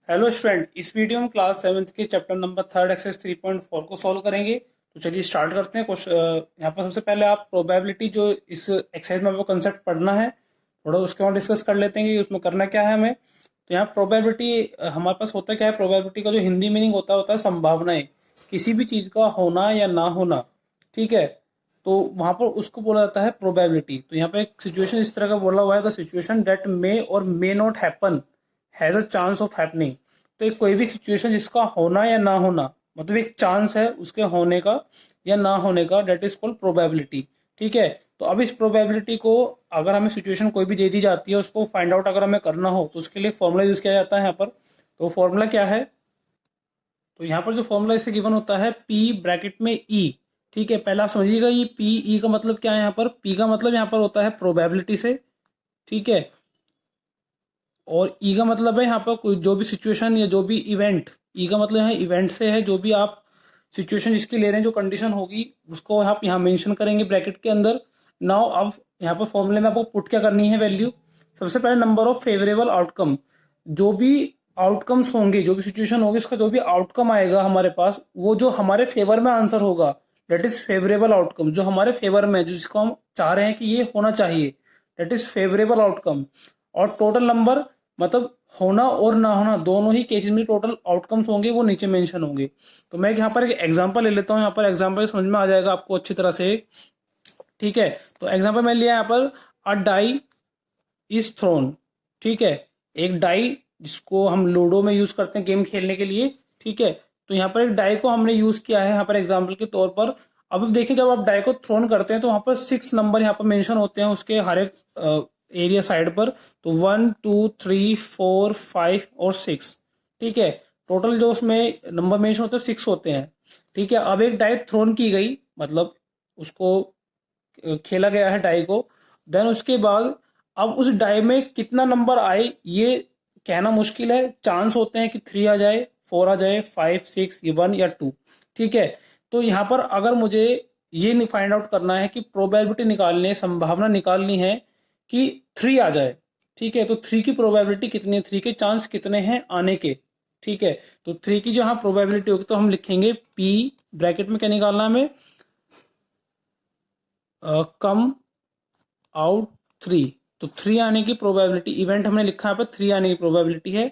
Hello student, इस video में class seventh के चैप्टर नंबर थर्ड एक्सरसाइज 3.4 को सॉल्व करेंगे। तो चलिए स्टार्ट करते हैं। क्वेश्चन यहाँ पर सबसे पहले आप प्रोबेबिलिटी जो इस एक्सरसाइज में आपको कंसेप्ट पढ़ना है, थोड़ा उसके बाद डिस्कस कर लेते हैं कि उसमें करना क्या है हमें। तो यहाँ प्रोबेबिलिटी हमारे पास होता क्या है, प्रोबेबिलिटी का जो हिंदी मीनिंग होता है संभावनाएं, किसी भी चीज़ का होना या ना होना। ठीक है, तो वहां पर उसको बोला जाता है प्रोबेबिलिटी। तो यहाँ पे एक सिचुएशन इस तरह का बोला हुआ है, द सिचुएशन दैट मे और may not happen has a chance of happening. तो एक कोई भी सिचुएशन जिसका होना या ना होना, मतलब एक चांस है उसके होने का या ना होने का, डेट इज कॉल्ड प्रोबेबिलिटी। ठीक है, तो अब इस प्रोबेबिलिटी को अगर हमें सिचुएशन कोई भी दे दी जाती है, उसको फाइंड आउट अगर हमें करना हो तो उसके लिए फॉर्मूला यूज किया जाता है यहाँ पर। तो फॉर्मूला क्या है, तो यहाँ पर जो फॉर्मूला इसे गिवन होता है पी ब्रैकेट में ई। ठीक है, पहले आप समझिएगा ये पी ई का मतलब क्या है। यहाँ पर पी का मतलब यहाँ पर होता है प्रोबेबिलिटी से। ठीक है, और ई का मतलब है यहाँ पर कोई जो भी सिचुएशन या जो भी इवेंट, ई का मतलब है इवेंट से है, जो भी आप सिचुएशन जिसकी ले रहे हैं, जो कंडीशन होगी उसको आप यहाँ मेंशन करेंगे ब्रैकेट के अंदर। नाउ अब यहाँ पर फॉर्मूले में आपको पुट क्या करनी है, वैल्यू। सबसे पहले नंबर ऑफ फेवरेबल आउटकम, जो भी आउटकम्स होंगे, जो भी सिचुएशन होगी, उसका जो भी आउटकम आएगा हमारे पास, वो जो हमारे फेवर में आंसर होगा, दैट इज फेवरेबल आउटकम। जो हमारे फेवर में, जिसको हम चाह रहे हैं कि ये होना चाहिए, दैट इज फेवरेबल आउटकम। और टोटल नंबर, मतलब होना और ना होना दोनों ही केसेस में टोटल आउटकम्स होंगे, वो नीचे मेंशन होंगे। तो मैं यहाँ पर एक एग्जांपल ले लेता हूँ, यहाँ पर एग्जांपल समझ में आ जाएगा आपको अच्छी तरह से। ठीक है, तो एग्जांपल मैं लिया यहाँ पर, अ डाई इज थ्रोन। ठीक है, एक डाई जिसको हम लूडो में यूज करते हैं गेम खेलने के लिए। ठीक है, तो यहाँ पर एक डाई को हमने यूज किया है यहाँ पर एग्जाम्पल के तौर पर। अब देखिए, जब आप डाई को थ्रोन करते हैं तो वहां पर 6 नंबर यहाँ पर मेंशन होते हैं उसके हर एक एरिया साइड पर। तो 1 2 3 4 5 और 6। ठीक है, टोटल जो उसमें नंबर मेंशन होते हैं 6 होते हैं। ठीक है, अब एक डाई थ्रोन की गई, मतलब उसको खेला गया है डाई को। देन उसके बाद अब उस डाई में कितना नंबर आए ये कहना मुश्किल है। चांस होते हैं कि 3 आ जाए, 4 आ जाए, 5 6 1 या 2। ठीक है, तो यहाँ पर अगर मुझे ये नहीं फाइंड आउट करना है कि प्रोबेबिलिटी निकालनी है, संभावना निकालनी है कि 3 आ जाए। ठीक है, तो 3 की प्रोबेबिलिटी कितनी है, 3 के चांस कितने हैं आने के। ठीक है, तो 3 की जो हाँ प्रोबेबिलिटी होगी, तो हम लिखेंगे पी ब्रैकेट में क्या निकालना है हमें, कम आउट 3। तो 3 आने की प्रोबेबिलिटी, इवेंट हमने लिखा है पर 3 आने की प्रोबेबिलिटी है।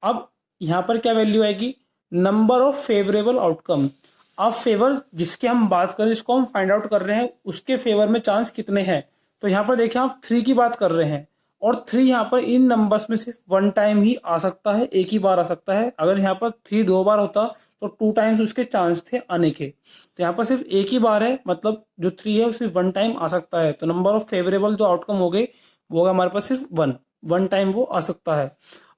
अब यहां पर क्या वैल्यू आएगी, नंबर ऑफ फेवरेबल आउटकम। अब फेवर जिसके हम बात कर रहे हैं, जिसको हम फाइंड आउट कर रहे हैं, उसके फेवर में चांस कितने हैं। तो यहाँ पर देखिए आप 3 की बात कर रहे हैं, और 3 यहाँ पर इन नंबर्स में सिर्फ वन टाइम ही आ सकता है, एक ही बार आ सकता है। अगर यहाँ पर 3 2 बार होता तो 2 टाइम्स उसके चांस थे आने के। तो यहाँ पर सिर्फ एक ही बार है, मतलब जो 3 है वो सिर्फ वन टाइम आ सकता है। तो नंबर ऑफ फेवरेबल जो आउटकम हो गए वो होगा हमारे पास सिर्फ वन, वन टाइम वो आ सकता है।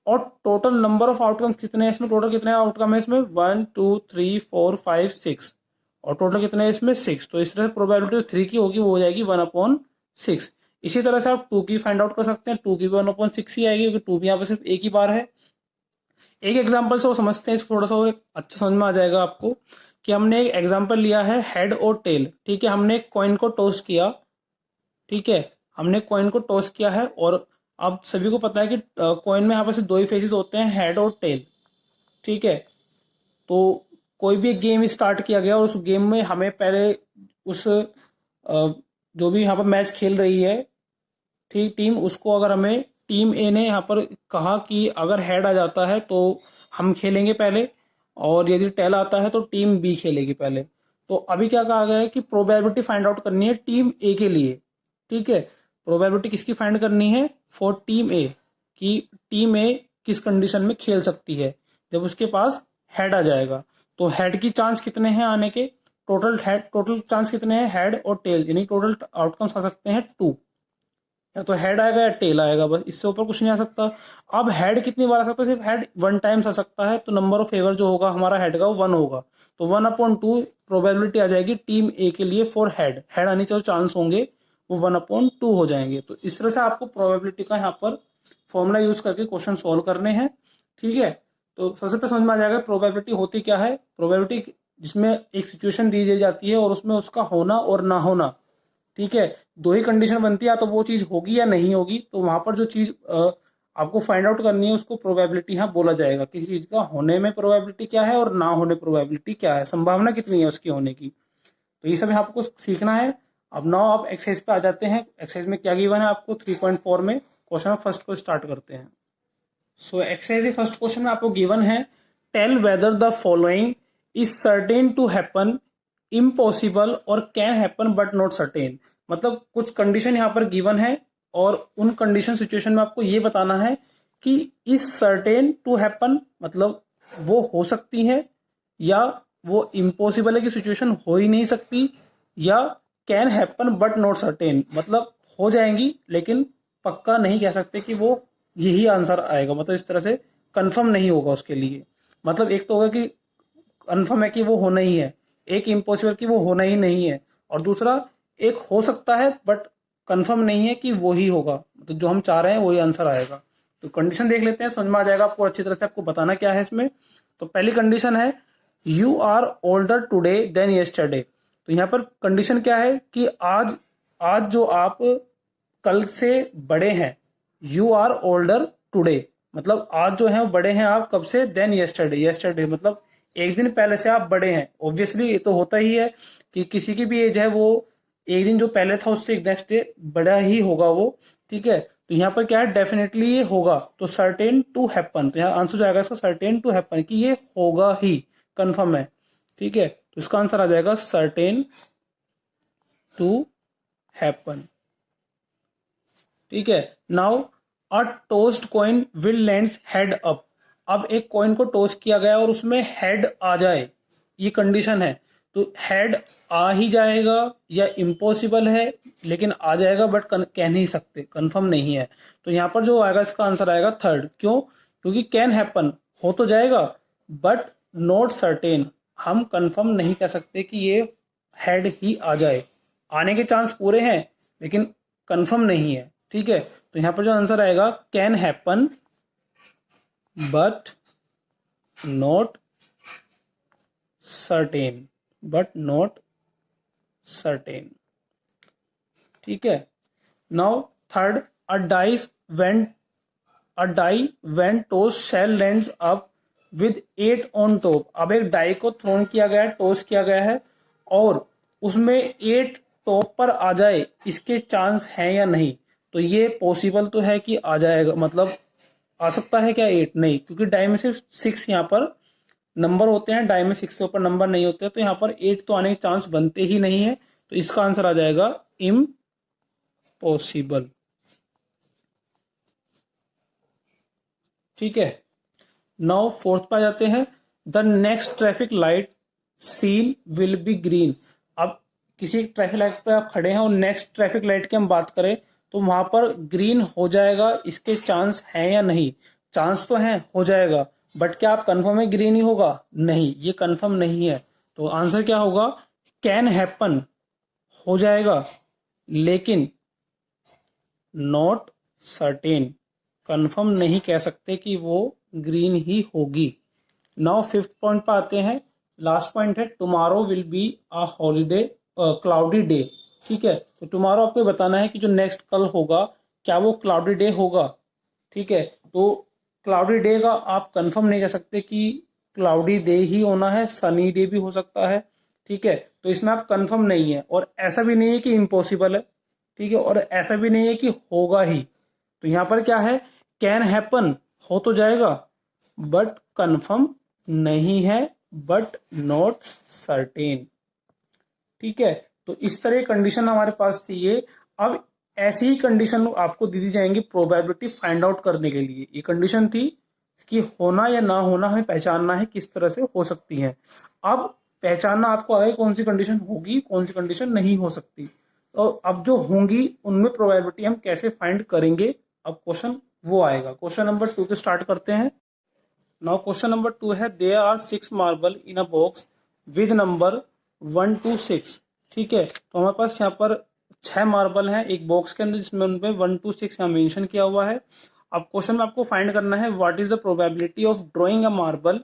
और टोटल नंबर ऑफ आउटकम कितने हैं इसमें, टोटल कितने आउटकम है इसमें, 1 2 3 4 5 6। और टोटल कितने हैं इसमें, 6। तो इस तरह से प्रोबेबिलिटी 3 की होगी वो हो जाएगी 1/6। इसी तरह से आप 2 की फाइंड आउट कर सकते हैं, 2 की भी 1/6 ही आएगी, क्योंकि 2 भी यहाँ पे सिर्फ एक ही बार है। एक एग्जाम्पल से वो समझते हैं इसको, थोड़ा सा और अच्छा समझ में आ जाएगा आपको। कि हमने एक एग्जाम्पल लिया है हेड और टेल। ठीक है, हमने एक कॉइन को टॉस किया। ठीक है, हमने कॉइन को टॉस किया है, और अब सभी को पता है कि कॉइन में यहाँ पर सिर्फ दो ही फेसेस होते हैं, हेड और टेल। ठीक है, तो कोई भी एक गेम स्टार्ट किया गया और उस गेम में हमें पहले उस जो भी यहाँ पर मैच खेल रही है, ठीक टीम, उसको अगर हमें टीम ए ने यहाँ पर कहा कि अगर हेड आ जाता है तो हम खेलेंगे पहले, और यदि टेल आता है तो टीम बी खेलेगी पहले। तो अभी क्या कहा गया है कि प्रोबेबिलिटी फाइंड आउट करनी है टीम ए के लिए। ठीक है, प्रोबेबिलिटी किसकी फाइंड करनी है, फॉर टीम ए, कि टीम ए किस कंडीशन में खेल सकती है जब उसके पास हेड आ जाएगा। तो हेड की चांस कितने हैं आने के, टोटल चांस कितने हैं, हेड और टेल, यानी टोटल आउटकम्स आ सकते हैं 2। या तो हेड आएगा या टेल आएगा, बस इससे ऊपर कुछ नहीं आ सकता। अब हेड कितनी बार आ सकता है, सिर्फ हेड वन टाइम्स आ सकता है। तो नंबर ऑफ फेवर जो होगा हमारा हेड का वो 1 होगा। तो 1/2 प्रोबेबिलिटी आ जाएगी टीम ए के लिए फॉर हेड, हेड आने के जो चांस होंगे वो 1/2 हो जाएंगे। तो इस तरह से आपको प्रोबेबिलिटी का यहाँ पर फॉर्मूला यूज करके क्वेश्चन सोल्व करने हैं। ठीक है, तो सबसे पहले समझ में आ जाएगा प्रोबेबिलिटी होती क्या है। प्रोबेबिलिटी जिसमें एक सिचुएशन दी जाती है और उसमें उसका होना और ना होना, ठीक है, दो ही कंडीशन बनती है, या तो वो चीज होगी या नहीं होगी। तो वहां पर जो चीज आपको फाइंड आउट करनी है, उसको प्रोबेबिलिटी यहाँ बोला जाएगा। किसी चीज का होने में प्रोबेबिलिटी क्या है और ना होने प्रोबेबिलिटी क्या है, संभावना कितनी है उसकी होने की। तो ये सब आपको सीखना है। अब नाउ आप एक्सरसाइज पे आ जाते हैं। एक्सरसाइज में क्या गिवन है आपको 3.4 में। क्वेश्चन फर्स्ट को स्टार्ट करते हैं। सो एक्सरसाइज फर्स्ट क्वेश्चन में आपको गिवन है, tell whether the following is certain to happen, impossible और can happen but not certain. मतलब कुछ कंडीशन यहाँ पर गिवन है और उन कंडीशन सिचुएशन में आपको ये बताना है कि इज सर्टेन टू हैपन मतलब वो हो सकती है, या वो इम्पॉसिबल है कि सिचुएशन हो ही नहीं सकती, या can happen but not certain मतलब हो जाएंगी लेकिन पक्का नहीं कह सकते कि वो यही आंसर आएगा। मतलब इस तरह से कंफर्म नहीं होगा उसके लिए। मतलब एक तो होगा कि कंफर्म है कि वो होना ही है, एक इम्पॉसिबल कि वो होना ही नहीं है, और दूसरा एक हो सकता है बट कंफर्म नहीं है कि वो ही होगा। तो जो हम चाह रहे हैं वही आंसर आएगा। तो कंडीशन देख लेते हैं, समझ में आ जाएगा आपको अच्छी तरह से। आपको बताना क्या है इसमें। तो पहली कंडीशन है you are older today than yesterday. तो यहाँ पर कंडीशन क्या है कि आज आज जो आप कल से बड़े हैं, यू आर ओल्डर टुडे मतलब आज जो है वो बड़े हैं आप कब से, देन येस्टरडे। येस्टरडे मतलब एक दिन पहले से आप बड़े हैं। ऑब्वियसली ये तो होता ही है कि किसी की भी एज है वो एक दिन जो पहले था उससे एक नेक्स्ट डे बड़ा ही होगा वो। ठीक है, तो यहाँ पर क्या है, डेफिनेटली ये होगा। तो सर्टेन टू हैपन, तो यहाँ आंसर जाएगा इसका सर्टेन टू हैपन कि ये होगा ही, कंफर्म है। ठीक है, तो इसका आंसर आ जाएगा सर्टेन टू हैपन। ठीक है, now a tossed coin will lands head up. अब एक कॉइन को टॉस किया गया और उसमें हेड आ जाए, ये कंडीशन है। तो हेड आ ही जाएगा या इम्पॉसिबल है लेकिन आ जाएगा बट कह नहीं सकते, कंफर्म नहीं है। तो यहाँ पर जो आएगा इसका आंसर आएगा थर्ड। क्यों? क्योंकि कैन हैपन हो तो जाएगा बट नॉट सर्टेन, हम कंफर्म नहीं कह सकते कि ये हेड ही आ जाए। आने के चांस पूरे हैं लेकिन कंफर्म नहीं है। ठीक है, तो यहां पर जो आंसर आएगा can happen but not certain, but not certain. ठीक है, now third a die when toss shall lands up with 8 on top. अब एक डाई को थ्रोन किया गया है, टॉस किया गया है और उसमें 8 टॉप पर आ जाए, इसके चांस हैं या नहीं। तो ये पॉसिबल तो है कि आ जाएगा, मतलब आ सकता है क्या 8? नहीं, क्योंकि डाई में सिर्फ 6 यहाँ पर नंबर होते हैं, डाई में 6 से ऊपर नंबर नहीं होते, तो यहाँ पर 8 तो आने के चांस बनते ही नहीं है। तो इसका आंसर आ जाएगा इम्पॉसिबल। ठीक है, नाउ फोर्थ पे आ जाते हैं, the next traffic light seen will be green. अब किसी ट्रैफिक लाइट पे आप खड़े हैं और नेक्स्ट ट्रैफिक लाइट की हम बात करें तो वहां पर ग्रीन हो जाएगा, इसके चांस हैं या नहीं? चांस तो है, हो जाएगा, बट क्या आप कंफर्म है ग्रीन ही होगा? नहीं, ये कंफर्म नहीं है। तो आंसर क्या होगा, कैन हैपन हो जाएगा लेकिन नॉट सर्टेन, कंफर्म नहीं कह सकते कि वो ग्रीन ही होगी। नाउ फिफ्थ पॉइंट पर आते हैं, लास्ट पॉइंट है tomorrow will be a holiday cloudy day. ठीक है, तो टुमारो आपको बताना है कि जो नेक्स्ट कल होगा क्या वो क्लाउडी डे होगा। ठीक है, तो क्लाउडी डे का आप कंफर्म नहीं कह सकते कि क्लाउडी डे ही होना है, सनी डे भी हो सकता है। ठीक है, तो इसमें आप कंफर्म नहीं है और ऐसा भी नहीं है कि इम्पॉसिबल है। ठीक है, और ऐसा भी नहीं है कि होगा ही। तो यहां पर क्या है, कैन हैपन हो तो जाएगा बट कंफर्म नहीं है, बट नॉट सर्टेन। ठीक है, तो इस तरह कंडीशन हमारे पास थी ये। अब ऐसी ही कंडीशन आपको दी जाएंगी प्रोबेबिलिटी फाइंड आउट करने के लिए। ये कंडीशन थी कि होना या ना होना हमें पहचानना है किस तरह से हो सकती है। अब पहचानना आपको आगे कौन सी कंडीशन होगी, कौन सी कंडीशन नहीं हो सकती। तो अब जो होंगी उनमें प्रोबेबिलिटी हम कैसे फाइंड करेंगे, अब क्वेश्चन वो आएगा। क्वेश्चन नंबर 2 पे स्टार्ट करते हैं। नाउ क्वेश्चन नंबर 2 है, there are 6 marble in a box with number 1 to 6। ठीक है, तो हमारे पास यहाँ पर 6 मार्बल हैं एक बॉक्स के अंदर जिसमें उनमें 1 to 6 यहाँ मेंशन किया हुआ है। अब क्वेश्चन में आपको फाइंड करना है what is the probability of drawing a marble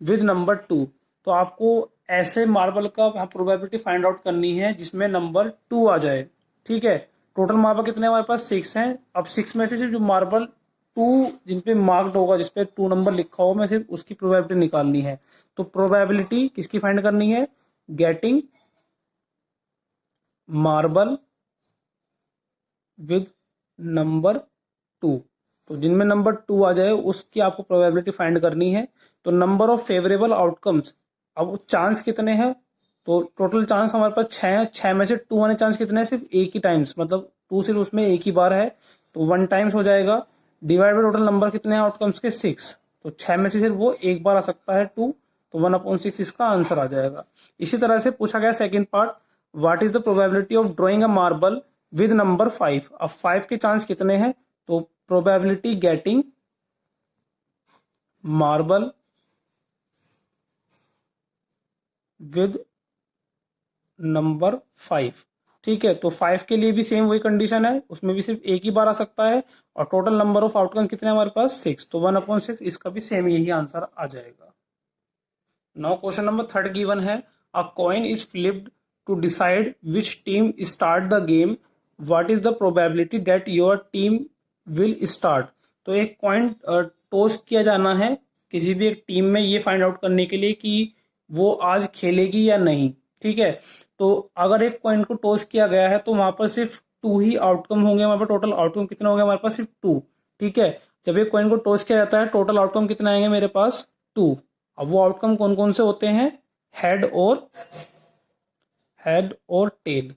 with number 2। तो आपको ऐसे मार्बल का प्रोबेबिलिटी फाइंड आउट करनी है जिसमें नंबर 2 आ जाए। ठीक है, टोटल मार्बल कितने हमारे पास 6 हैं। अब 6 में से जो मार्बल टू जिन पे मार्क्ड होगा, जिसपे 2 नंबर लिखा होगा, मैं सिर्फ उसकी प्रोबेबिलिटी निकालनी है। तो प्रोबेबिलिटी किसकी फाइंड करनी है? Getting marble with number 2। तो जिनमें नंबर 2 आ जाए उसकी आपको प्रोबेबिलिटी फाइंड करनी है। तो नंबर ऑफ फेवरेबल आउटकम्स, अब चांस कितने हैं? तो टोटल चांस हमारे पास 6 है। 6 में से 2 आने चांस कितने हैं? सिर्फ एक ही टाइम्स, मतलब 2 सिर्फ उसमें एक ही बार है, तो 1 टाइम्स हो जाएगा। डिवाइड बाय टोटल नंबर कितने हैं आउटकम्स के? 6। तो 6 में से सिर्फ वो एक बार आ सकता है 2, तो 1/6 इसका आंसर आ जाएगा। इसी तरह से पूछा गया second part, what is the probability of drawing a marble with number 5। अब 5 के चांस कितने हैं? तो probability getting marble with number 5। ठीक है, तो 5 के लिए भी सेम वही कंडीशन है, उसमें भी सिर्फ एक ही बार आ सकता है, और टोटल नंबर ऑफ आउटकम कितने हैं हमारे पास? 6, तो 1/6 इसका भी सेम यही आंसर आ जाएगा। नाउ क्वेश्चन नंबर 3 गिवन है, a coin is flipped to decide which team start the game, what is the probability that your team will start. तो एक कॉइन टॉस किया जाना है किसी भी एक टीम में, ये फाइंड आउट करने के लिए कि वो आज खेलेगी या नहीं। ठीक है, तो अगर एक कॉइन को टॉस किया गया है तो वहां पर सिर्फ 2 ही आउटकम होंगे हमारे पास। टोटल आउटकम कितना हो गया हमारे पास? सिर्फ 2। ठीक है, जब एक कॉइन को टॉस किया जाता है टोटल आउटकम कितना आएंगे मेरे पास? 2। अब वो आउटकम कौन कौन से होते हैं? हेड और टेल।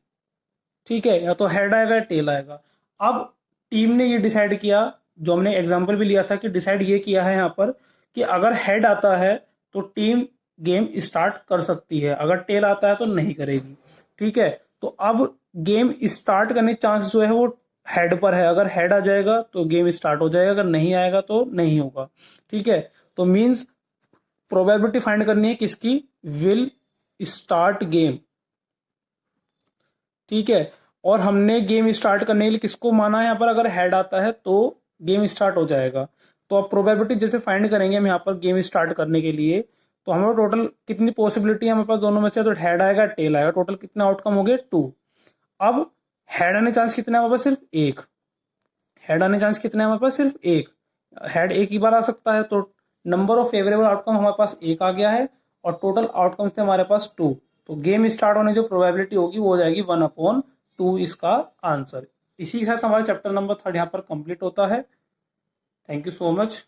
ठीक है, या तो हेड आएगा या टेल आएगा। अब टीम ने ये डिसाइड किया, जो हमने एग्जांपल भी लिया था कि डिसाइड ये किया है यहाँ पर कि अगर हेड आता है तो टीम गेम स्टार्ट कर सकती है, अगर टेल आता है तो नहीं करेगी। ठीक है, तो अब गेम स्टार्ट करने चांस जो है वो हेड पर है। अगर हेड आ जाएगा तो गेम स्टार्ट हो जाएगा, अगर नहीं आएगा तो नहीं होगा। ठीक है, तो मींस प्रोबेबिलिटी फाइंड करनी है किसकी? Will start game. ठीक है, और हमने गेम स्टार्ट करने के लिए किसको माना है यहाँ पर? अगर हेड आता है तो गेम स्टार्ट हो जाएगा। तो अब प्रोबेबिलिटी जैसे फाइंड करेंगे हम यहाँ पर गेम स्टार्ट करने के लिए, तो हमारा टोटल कितनी पॉसिबिलिटी है हमारे पास दोनों में से? तो हेड आएगा टेल आएगा, टोटल कितने आउटकम हो गए? 2। अब हेड आने चांस कितने हैं हमारे पास? सिर्फ एक। हेड आने चांस कितने हैं हमारे पास? सिर्फ एक। हेड एक ही बार आ सकता है, तो नंबर ऑफ फेवरेबल आउटकम हमारे पास एक आ गया है, और टोटल आउटकम्स थे हमारे पास 2। तो गेम स्टार्ट होने जो प्रोबेबिलिटी होगी वो हो जाएगी 1/2 इसका आंसर। इसी के साथ हमारा चैप्टर नंबर 3 यहाँ पर कंप्लीट होता है। Thank you so much.